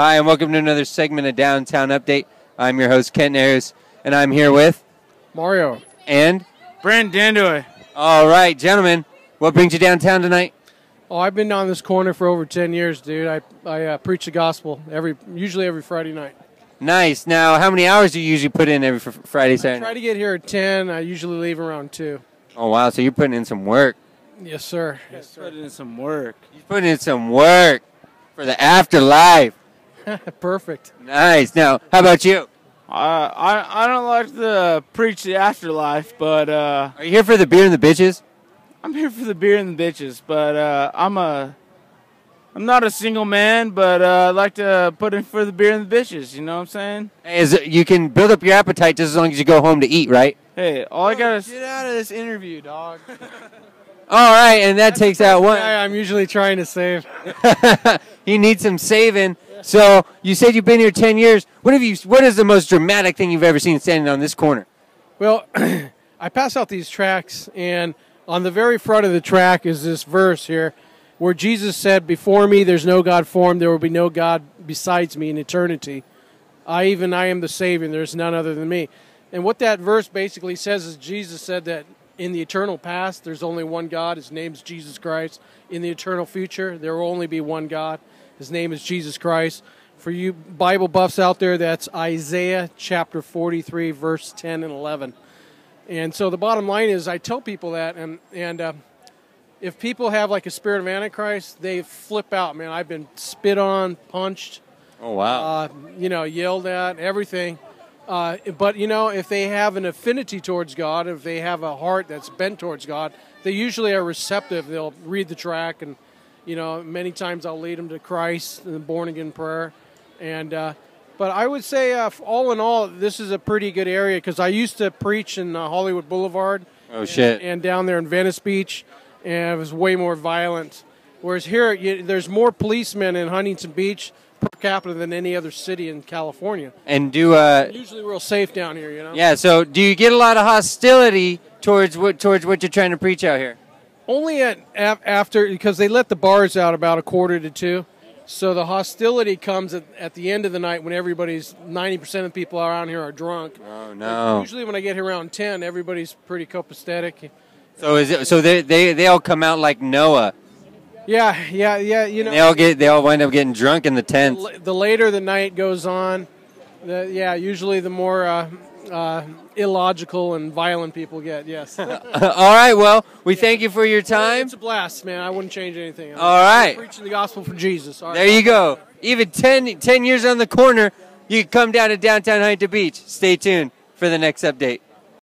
Hi, and welcome to another segment of Downtown Update. I'm your host, Kent Ayers, and I'm here with Mario and Brent Dandoy. All right, gentlemen, what brings you downtown tonight? Oh, I've been on this corner for over 10 years, dude. I preach the gospel usually every Friday night. Nice. Now, how many hours do you usually put in every Friday, Saturday? I try to get here at 10. I usually leave around 2. Oh, wow, so you're putting in some work. Yes, sir. Yes, sir. Putting in some work. You're putting in some work for the afterlife. Perfect. Nice. Now, how about you? I don't like to preach the afterlife, but Are you here for the beer and the bitches? I'm here for the beer and the bitches. But I'm not a single man, but I like to put in for the beer and the bitches. You know what I'm saying? You can build up your appetite just as long as you go home to eat, right? Hey, all I gotta Get out of this interview, dog. All right, and that takes out one. I'm usually trying to save. He needs some saving. So you said you've been here 10 years. What is the most dramatic thing you've ever seen standing on this corner? Well, I pass out these tracts, and on the very front of the track is this verse here where Jesus said, "Before me there's no God formed, there will be no God besides me in eternity. I am the Savior, and there's none other than me." And what that verse basically says is Jesus said that in the eternal past there's only one God. His name is Jesus Christ. In the eternal future there will only be one God. His name is Jesus Christ. For you Bible buffs out there, that's Isaiah chapter 43, verse 10 and 11. And so the bottom line is I tell people that, and if people have like a spirit of Antichrist, they flip out, man. I've been spit on, punched. Oh, wow. Yelled at, everything. But, if they have an affinity towards God, if they have a heart that's bent towards God, they usually are receptive. They'll read the track, and, many times I'll lead them to Christ and the born-again prayer. But I would say, all in all, this is a pretty good area because I used to preach in Hollywood Boulevard. Oh, shit. And down there in Venice Beach, and it was way more violent. Whereas here, there's more policemen in Huntington Beach per capita than any other city in California. And usually real safe down here, Yeah, so do you get a lot of hostility towards what you're trying to preach out here? Only after, because they let the bars out about 1:45. So the hostility comes at the end of the night when 90% of the people around here are drunk. Oh, no. Like, usually when I get here around 10, everybody's pretty copacetic. So they all come out like Noah. Yeah. They all wind up getting drunk in the tent. The later the night goes on, usually the more illogical and violent people get. Yes. All right. Well, we thank you for your time. It's a blast, man. I wouldn't change anything. All right. Preaching the gospel for Jesus. All right. There you go. Even 10 years on the corner, you can come down to downtown Huntington Beach. Stay tuned for the next update.